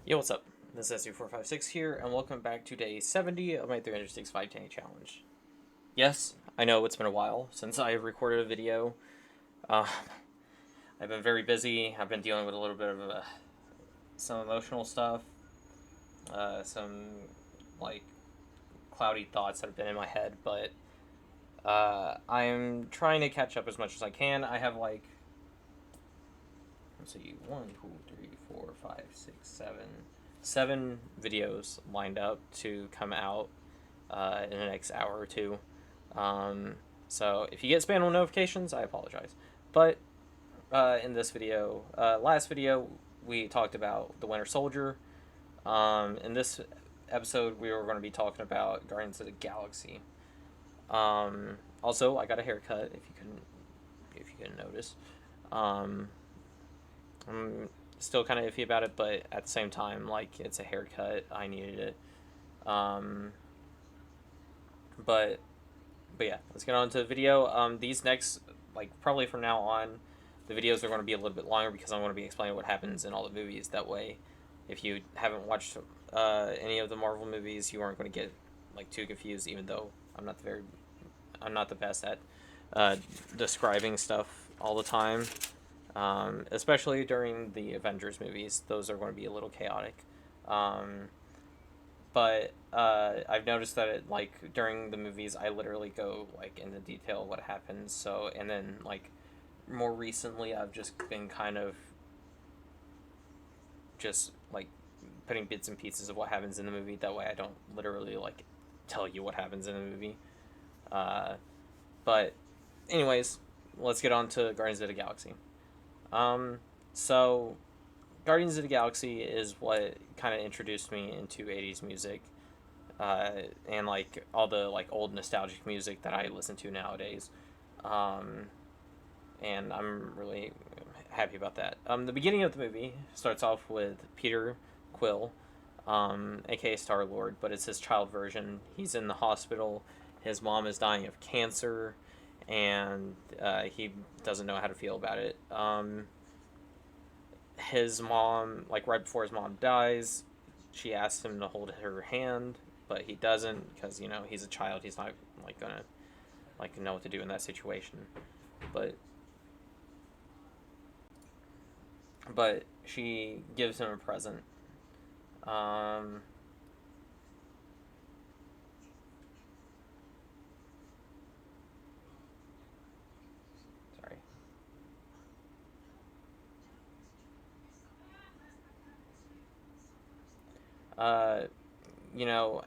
Yo, what's up? This is SU456 here, and welcome back to day 70 of my 365 day challenge. Yes, I know it's been a while since I recorded a video. Uh, I've been very busy. I've been dealing with a little bit of some emotional stuff, some like cloudy thoughts that have been in my head, but I'm trying to catch up as much as I can. I have let's see, 7 videos lined up to come out in the next hour or two. So if you get spam notifications, I apologize. But in this video, last video, we talked about the Winter Soldier. In this episode, we were going to be talking about Guardians of the Galaxy. Also, I got a haircut. If you couldn't notice, I'm still kind of iffy about it, but at the same time, like, it's a haircut. I needed it. Um, but but yeah, let's get on to the video. These next, like, probably from now on, the videos are going to be a little bit longer because I'm going to be explaining what happens in all the movies. That way, if you haven't watched any of the Marvel movies, you aren't going to get like too confused. Even though I'm not the best at describing stuff all the time, especially during the Avengers movies. Those are going to be a little chaotic. Um, but I've noticed that like during the movies, I literally go like into detail what happens. So and then like more recently, I've just been kind of just like putting bits and pieces of what happens in the movie. That way, I don't literally like tell you what happens in the movie. Uh, but anyways, let's get on to Guardians of the Galaxy. Um, so Guardians of the Galaxy is what kind of introduced me into 80s music, and like all the like old nostalgic music that I listen to nowadays. Um, and I'm really happy about that. The beginning of the movie starts off with Peter Quill, aka Star Lord, but it's his child version. He's in the hospital. His mom is dying of cancer, and he doesn't know how to feel about it. His mom, like right before his mom dies, she asks him to hold her hand, but he doesn't because he's a child. He's not like gonna like know what to do in that situation. But she gives him a present. Um, sorry. Uh,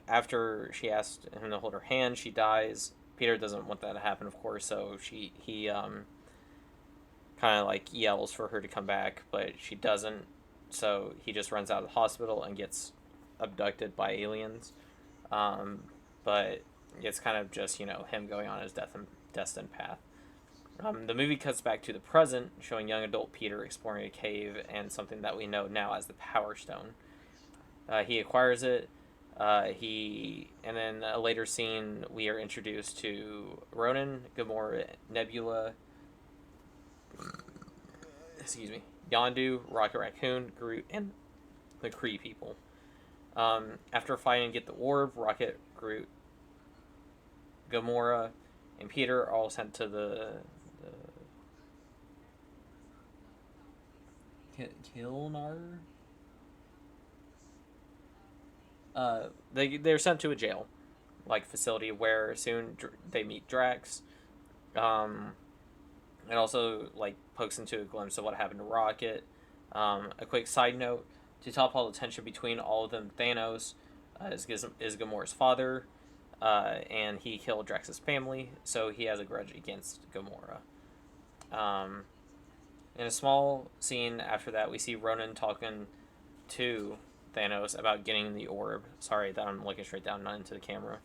after she asked him to hold her hand, she dies. Peter doesn't want that to happen, of course, so he kind of like yells for her to come back, but she doesn't. So he just runs out of the hospital and gets abducted by aliens. Um, but it's kind of just him going on his destined path. The movie cuts back to the present, showing young adult Peter exploring a cave and something that we know now as the Power Stone. He acquires it. And then a later scene, we are introduced to Ronan, Gamora, Nebula, excuse me, Yondu, Rocket Raccoon, Groot, and the Kree people. After fighting to get the orb, Rocket, Groot, Gamora, and Peter are all sent to the Kilnar. They're sent to a jail like facility where soon they meet Drax. Um, it also like pokes into a glimpse of what happened to Rocket. A quick side note: to top all the tension between all of them, Thanos is Gamora's father, and he killed Drax's family, so he has a grudge against Gamora. Um, in a small scene after that, we see Ronan talking to Thanos about getting the orb. Sorry that I'm looking straight down, not into the camera.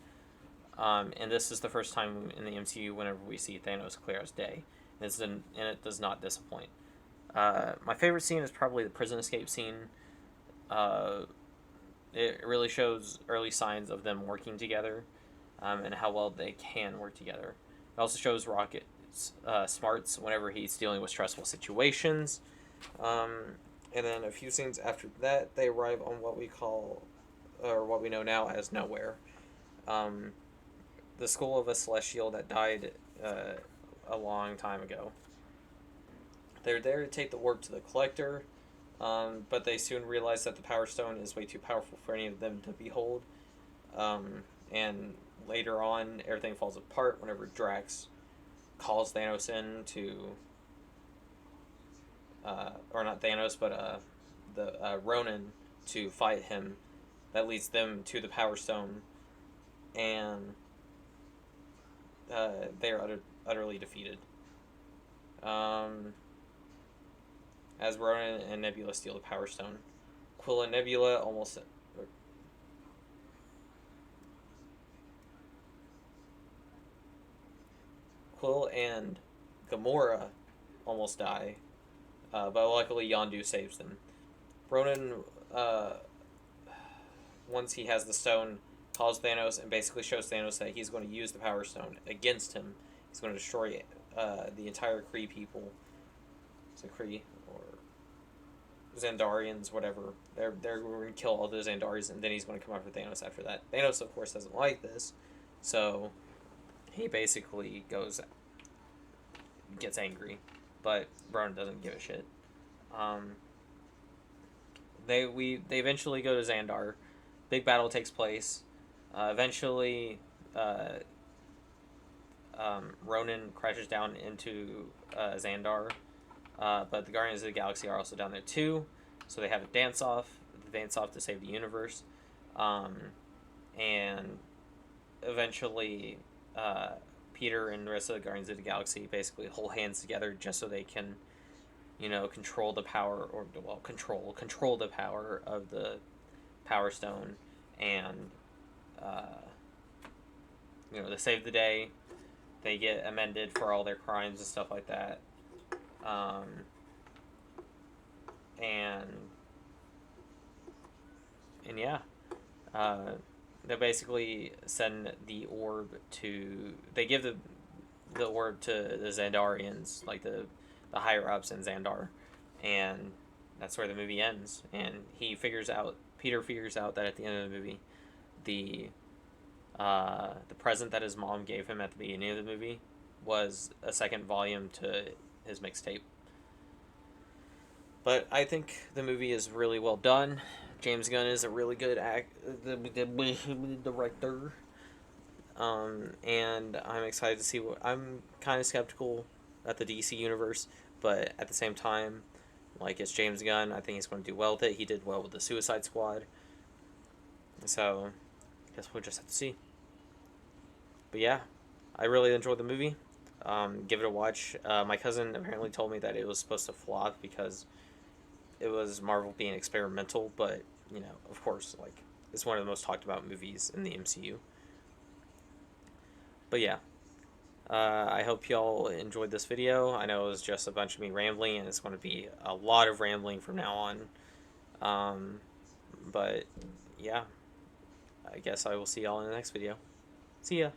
And this is the first time in the MCU whenever we see Thanos clear as day, and it does not disappoint. My favorite scene is probably the prison escape scene. Uh, it really shows early signs of them working together, and how well they can work together. It also shows Rocket's smarts whenever he's dealing with stressful situations. Um, And then a few scenes after that, they arrive on what we call, or what we know now as Nowhere. Um, the school of a celestial that died a long time ago. They're there to take the orb to the collector, but they soon realize that the Power Stone is way too powerful for any of them to behold. And later on, everything falls apart whenever Drax calls Thanos in to, or not Thanos, but the Ronin to fight him. That leads them to the Power Stone, and they are utterly defeated. As Ronin and Nebula steal the Power Stone, Quill and Nebula almost. Quill and Gamora almost die, but luckily Yondu saves them. Ronin, once he has the stone, calls Thanos and basically shows Thanos that he's going to use the Power Stone against him. He's going to destroy the entire Kree people. Is it Kree or Xandarians, whatever? They're going to kill all those Xandarians, and then he's going to come after Thanos after that. Thanos, of course, doesn't like this, so he basically gets angry, but Ronin doesn't give a shit. They eventually go to Xandar. Big battle takes place. Eventually, Ronin crashes down into Xandar, but the Guardians of the Galaxy are also down there too. So they have a dance off to save the universe, and eventually, Peter and the rest of the Guardians of the Galaxy basically hold hands together just so they can, control the power, or well, control the power of the Power Stone, and they save the day. They get amended for all their crimes and stuff like that, and yeah, they basically send the orb to. They give the orb to the Xandarians, like the higher ups in Xandar, and that's where the movie ends. And Peter figures out that at the end of the movie, the present that his mom gave him at the beginning of the movie was a second volume to his mixtape. But I think the movie is really well done. James Gunn is a really good director. And I'm excited to see I'm kind of skeptical at the DC universe, but at the same time, like, it's James Gunn. I think he's going to do well with it. He did well with the Suicide Squad. So, I guess we'll just have to see. But yeah, I really enjoyed the movie. Give it a watch. My cousin apparently told me that it was supposed to flop because it was Marvel being experimental, but, of course, like, it's one of the most talked about movies in the MCU. But yeah, I hope y'all enjoyed this video. I know it was just a bunch of me rambling, and it's going to be a lot of rambling from now on. But yeah, I guess I will see y'all in the next video. See ya.